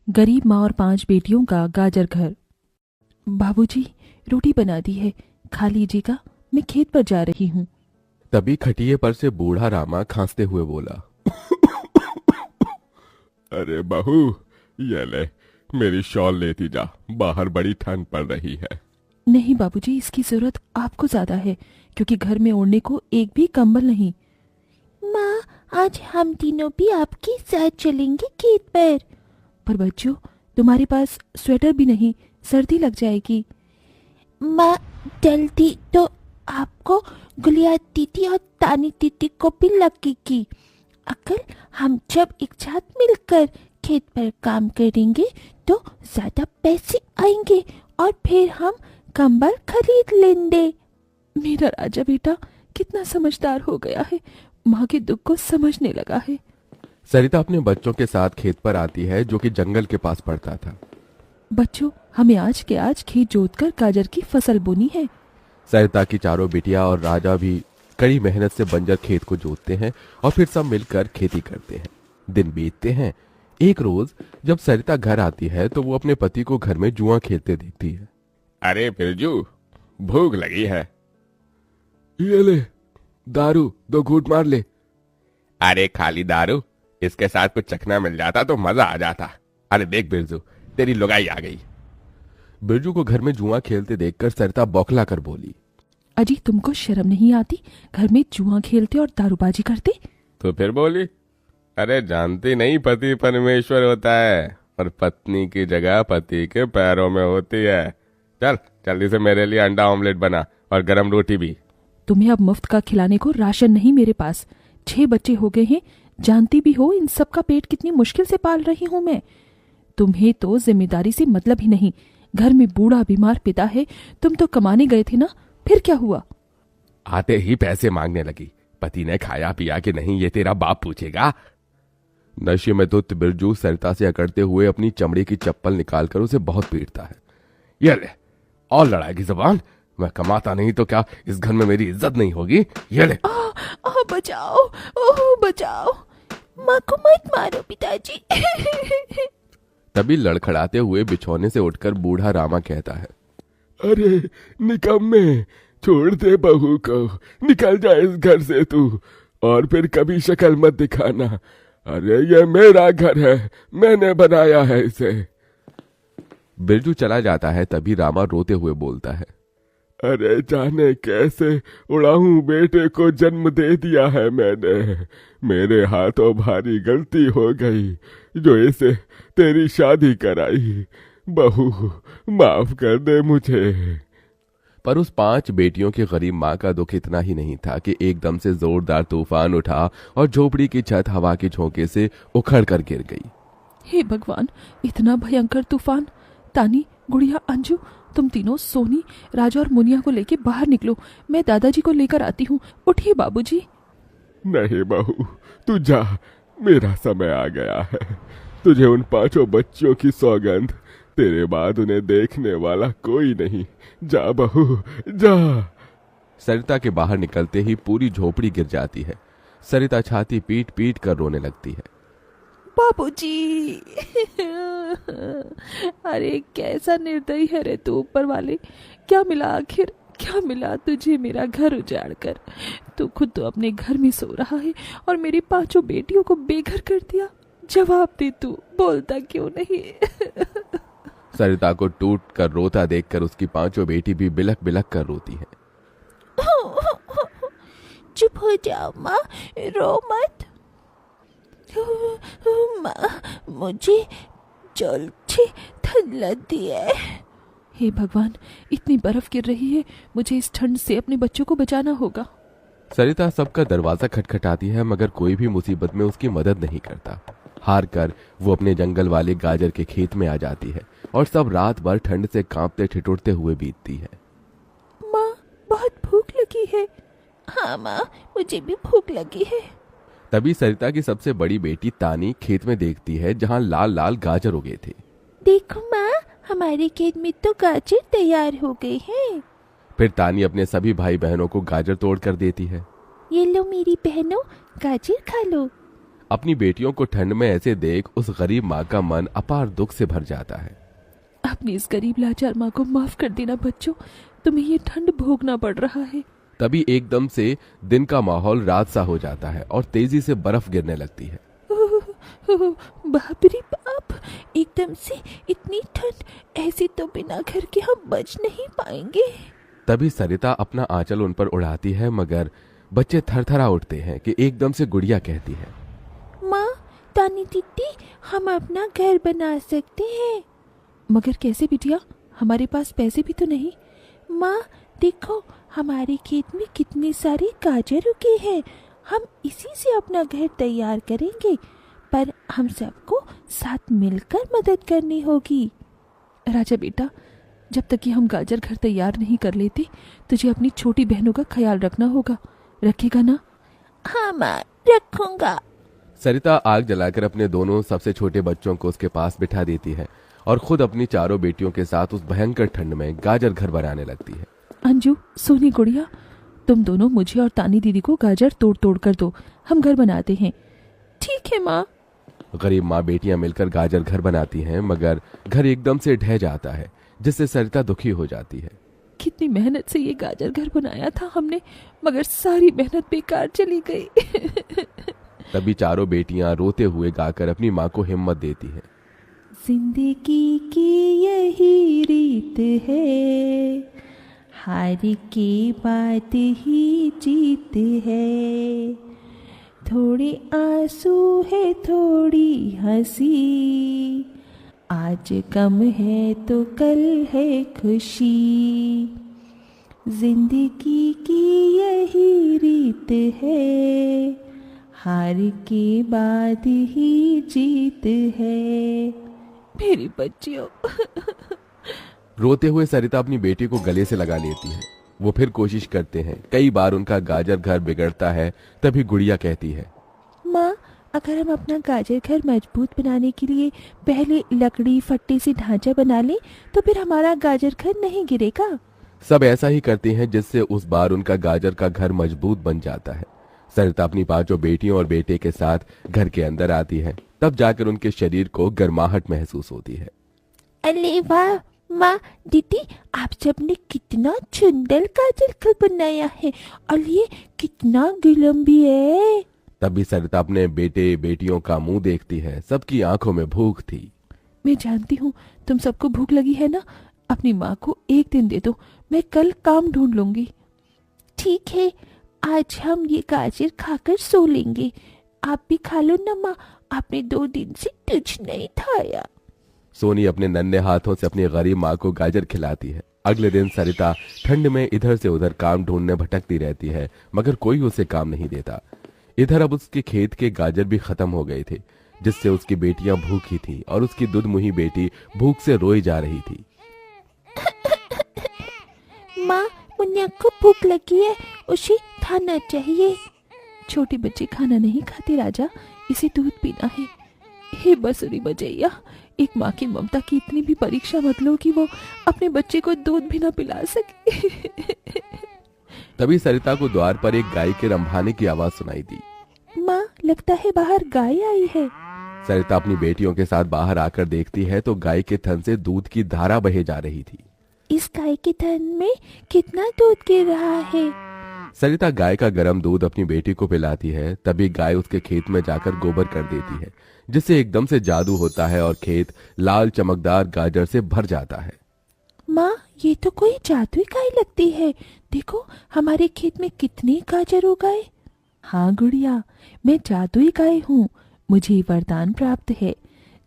गरीब माँ और 5 बेटियों का गाजर घर। बाबूजी, रोटी बना दी है, खा लीजिएगा, मैं खेत पर जा रही हूँ। तभी खटिये पर से बूढ़ा रामा खांसते हुए बोला, अरे बहू, ये ले, मेरी शॉल लेती जा, बाहर बड़ी ठंड पड़ रही है। नहीं बाबूजी, इसकी जरूरत आपको ज्यादा है, क्योंकि घर में ओढ़ने को एक भी कंबल नहीं। माँ, आज हम तीनों भी आपके साथ चलेंगे खेत पर बच्चों, तुम्हारे पास स्वेटर भी नहीं, सर्दी लग जाएगी। माँ, जल्दी तो आपको गुलिया दीदी और तानी दीदी को भी लगेगी। अगर हम जब एक साथ मिलकर खेत पर काम करेंगे तो ज्यादा पैसे आएंगे और फिर हम कंबल खरीद लेंगे। मेरा राजा बेटा कितना समझदार हो गया है, माँ के दुख को समझने लगा है। सरिता अपने बच्चों के साथ खेत पर आती है, जो कि जंगल के पास पड़ता था। बच्चों, हमें आज के आज खेत जोतकर गाजर की फसल बोनी है। सरिता की चारों बिटिया और राजा भी कड़ी मेहनत से बंजर खेत को जोतते हैं और फिर सब मिलकर खेती करते हैं। दिन बीतते हैं। एक रोज जब सरिता घर आती है तो वो अपने पति को घर में जुआ खेलते देखती है। अरे बिरजू, भूख लगी है। ये ले, दारू 2 घूंट मार ले। अरे खाली दारू, इसके साथ कुछ चखना मिल जाता तो मजा आ जाता। अरे देख बिरजू, तेरी लुगाई आ गई। बिरजू को घर में जुआ खेलते देखकर सरिता बौखला कर बोली, अजी, तुमको शर्म नहीं आती? घर में जुआ खेलते और दारूबाजी करते। तो फिर बोली, अरे जानती नहीं, पति परमेश्वर होता है और पत्नी की जगह पति के पैरों में होती है। चल जल्दी से मेरे लिए अंडा ऑमलेट बना और गरम रोटी भी। तुम्हें अब मुफ्त का खिलाने को राशन नहीं मेरे पास। 6 बच्चे हो गए हैं, जानती भी हो इन सब का पेट कितनी मुश्किल से पाल रही हूँ मैं। तुम्हें तो जिम्मेदारी से मतलब ही नहीं। घर में बूढ़ा बीमार पिता है, तुम तो कमाने गए थे ना, फिर क्या हुआ? आते ही पैसे मांगने लगी। पति ने खाया पिया कि नहीं ये तेरा बाप पूछेगा। नशे में धुत बिरजू सरिता से अकड़ते हुए अपनी चमड़े की चप्पल निकालकर उसे बहुत पीटता है। ये ले, और लड़ाएगी जबान। मैं कमाता नहीं तो क्या इस घर में मेरी इज्जत नहीं होगी? ये ले। बचाओ, ओह बचाओ, माँ को मत मारो पिताजी। तभी लड़खड़ाते हुए बिछौने से उठकर बूढ़ा रामा कहता है, अरे निकम्मे, छोड़ दे बहू को, निकल जा इस घर से तू, और फिर कभी शक्ल मत दिखाना। अरे ये मेरा घर है, मैंने बनाया है इसे। बिरजू चला जाता है। तभी रामा रोते हुए बोलता है, अरे जाने कैसे उड़ाऊं बेटे को जन्म दे दिया है मैंने। मेरे हाथों भारी गलती हो गई जो इसे तेरी शादी कराई। बहू माफ कर दे मुझे। पर उस 5 बेटियों की गरीब माँ का दुख इतना ही नहीं था कि एकदम से जोरदार तूफान उठा और झोपड़ी की छत हवा के झोंके से उखड़ कर गिर गई। हे भगवान, इतना भयंकर तूफान! तानी, गुड़िया, अंजू, तुम तीनों सोनी, राजा और मुनिया को लेके बाहर निकलो, मैं दादाजी को लेकर आती हूँ। उठिए बाबूजी। नहीं बहू, तू जा, मेरा समय आ गया है। तुझे उन 5 बच्चों की सौगंध, तेरे बाद उन्हें देखने वाला कोई नहीं। जा बहू, जा। सरिता के बाहर निकलते ही पूरी झोपड़ी गिर जाती है। सरिता छाती पीट पीट कर रोने लगती है। बाबूजी, अरे कैसा निर्दयी है रे तू ऊपर वाले। क्या मिला आखिर, क्या मिला तुझे मेरा घर उजाड़ कर? तू खुद तो अपने घर में सो रहा है और मेरी 5 बेटियों को बेघर कर दिया। जवाब दे, तू बोलता क्यों नहीं? सरिता को टूट कर रोता देखकर उसकी 5 बेटी भी बिलख बिलख कर रोती है। चुप हो जाओ माँ, रो मत। माँ, मुझे जल्दी ठंड लगती है। हे भगवान, इतनी बर्फ गिर रही है, मुझे इस ठंड से अपने बच्चों को बचाना होगा। सरिता सबका दरवाजा खटखटाती है, मगर कोई भी मुसीबत में उसकी मदद नहीं करता। हार कर वो अपने जंगल वाले गाजर के खेत में आ जाती है और सब रात भर ठंड से कांपते ठिठुरते हुए बीतती है। माँ, बहुत भूख लगी है। हाँ माँ, मुझे भी भूख लगी है। तभी सरिता की सबसे बड़ी बेटी तानी खेत में देखती है जहाँ लाल लाल गाजर उगे थे। देखो माँ, हमारे खेत में तो गाजर तैयार हो गए हैं। फिर तानी अपने सभी भाई बहनों को गाजर तोड़ कर देती है। ये लो मेरी बहनों, गाजर खा लो। अपनी बेटियों को ठंड में ऐसे देख उस गरीब माँ का मन अपार दुख से भर जाता है। अपनी इस गरीब लाचार माँ को माफ कर देना बच्चों, तुम्हें ये ठंड भोगना पड़ रहा है। तभी एकदम से दिन का माहौल रात सा हो जाता है और तेजी से बर्फ गिरने लगती है। बाप रे बाप, एकदम से इतनी ठंड, ऐसी तो बिना घर के हम बच नहीं पाएंगे। तभी सरिता अपना आंचल उन पर उड़ाती है, मगर बच्चे थरथरा उठते हैं कि एकदम से गुड़िया कहती है, माँ, तानी दीदी, हम अपना घर बना सकते हैं। मगर कैसे बिटिया, हमारे पास पैसे भी तो नहीं। माँ देखो, हमारे खेत में कितने सारे गाजर उगे हैं, हम इसी से अपना घर तैयार करेंगे, पर हम सबको साथ मिलकर मदद करनी होगी। राजा बेटा, जब तक कि हम गाजर घर तैयार नहीं कर लेते, तुझे अपनी छोटी बहनों का ख्याल रखना होगा। रखेगा ना? हाँ माँ, रखूंगा। सरिता आग जलाकर अपने दोनों सबसे छोटे बच्चों को उसके पास बिठा देती है और खुद अपनी चारों बेटियों के साथ उस भयंकर ठंड में गाजर घर बनाने लगती है। अंजू, सोनी, गुड़िया, तुम दोनों मुझे और तानी दीदी को गाजर तोड़ तोड़ कर दो, हम घर बनाते हैं। ठीक है माँ। गरीब माँ बेटियां मिलकर गाजर घर बनाती हैं, मगर घर एकदम से ढह जाता है, जिससे सरिता दुखी हो जाती है। कितनी मेहनत से ये गाजर घर बनाया था हमने, मगर सारी मेहनत बेकार चली गई। तभी चारों बेटियां रोते हुए गाकर अपनी माँ को हिम्मत देती हैं। जिंदगी की यही रीत है, हार के बाद ही जीत है, थोड़े आंसू है थोड़ी हंसी, आज गम है तो कल है खुशी, जिंदगी की यही रीत है, हार के बाद ही जीत है। मेरी बच्चियों। रोते हुए सरिता अपनी बेटी को गले से लगा लेती है। वो फिर कोशिश करते हैं, कई बार उनका गाजर घर बिगड़ता है। तभी गुड़िया कहती है, माँ, अगर हम अपना गाजर घर मजबूत बनाने के लिए पहले लकड़ी फट्टे से ढांचा बना लें, तो फिर हमारा गाजर घर नहीं गिरेगा। सब ऐसा ही करते हैं, जिससे उस बार उनका गाजर का घर मजबूत बन जाता है। सरिता अपनी पांचों बेटियों और बेटे के साथ घर के अंदर आती है, तब जाकर उनके शरीर को गर्माहट महसूस होती है। अरे वाह माँ, दीदी, आप सबने कितना सुंदर गाजर घर बनाया है, और ये कितना गिलम भी है। तभी सरिता अपने बेटे बेटियों का मुंह देखती है, सबकी आंखों में भूख थी। मैं जानती हूँ तुम सबको भूख लगी है ना, अपनी माँ को एक दिन दे दो, मैं कल काम ढूंढ लूंगी। ठीक है, आज हम ये गाजर खाकर सो लेंगे। आप भी खा लो ना माँ, आपने 2 दिन से कुछ नहीं खाया। सोनी अपने नन्हे हाथों से अपनी गरीब माँ को गाजर खिलाती है। अगले दिन सरिता ठंड में इधर से उधर काम ढूंढने भटकती रहती है, मगर कोई उसे काम नहीं देता। इधर अब उसके खेत के गाजर भी खत्म हो गए थे, जिससे उसकी बेटियां भूखी थी और उसकी दुधमुही बेटी भूख से रोई जा रही थी। माँ, मुन्ना को भूख लगी है, उसे खाना चाहिए। छोटी बच्ची खाना नहीं खाती राजा, इसे दूध पीना है। हे बसुरी बजैया, एक माँ की ममता की इतनी भी परीक्षा मत लो कि वो अपने बच्चे को दूध भी ना पिला सके। तभी सरिता को द्वार पर एक गाय के रंभाने की आवाज सुनाई दी। माँ, लगता है बाहर गाय आई है। सरिता अपनी बेटियों के साथ बाहर आकर देखती है तो गाय के थन से दूध की धारा बहे जा रही थी। इस गाय के थन में कितना दूध गिर रहा है। सरिता गाय का गर्म दूध अपनी बेटी को पिलाती है। तभी गाय उसके खेत में जाकर गोबर कर देती है, जिससे एकदम से जादू होता है और खेत लाल चमकदार गाजर से भर जाता है। माँ, ये तो कोई जादुई गाय लगती है। देखो, हमारे खेत में कितने गाजर हो गए। हाँ गुड़िया, मैं जादुई गाय हूँ, मुझे वरदान प्राप्त है।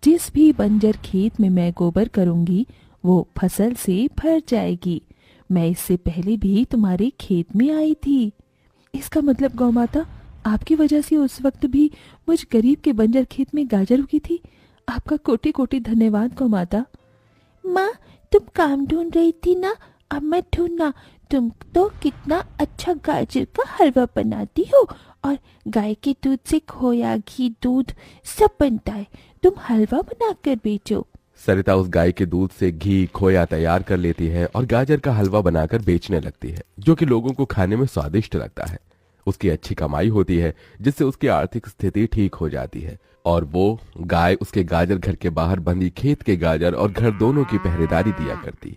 जिस भी बंजर खेत में मैं गोबर करूंगी, वो फसल से भर जाएगी। मैं इससे पहले भी तुम्हारे खेत में आई थी। इसका मतलब गौ माता, आपकी वजह से उस वक्त भी मुझ गरीब के बंजर खेत में गाजर उगी थी। आपका कोटि कोटि धन्यवाद गौ माता। माँ, तुम काम ढूंढ रही थी ना, अब मैं ढूंढना। तुम तो कितना अच्छा गाजर का हलवा बनाती हो, और गाय के दूध से खोया, घी, दूध सब बनता है। तुम हलवा बनाकर बेचो। सरिता उस गाय के दूध से घी खोया तैयार कर लेती है और गाजर का हलवा बनाकर बेचने लगती है, जो कि लोगों को खाने में स्वादिष्ट लगता है। उसकी अच्छी कमाई होती है जिससे उसकी आर्थिक स्थिति ठीक हो जाती है और वो गाय उसके गाजर घर के बाहर बंधी खेत के गाजर और घर दोनों की पहरेदारी दिया करती।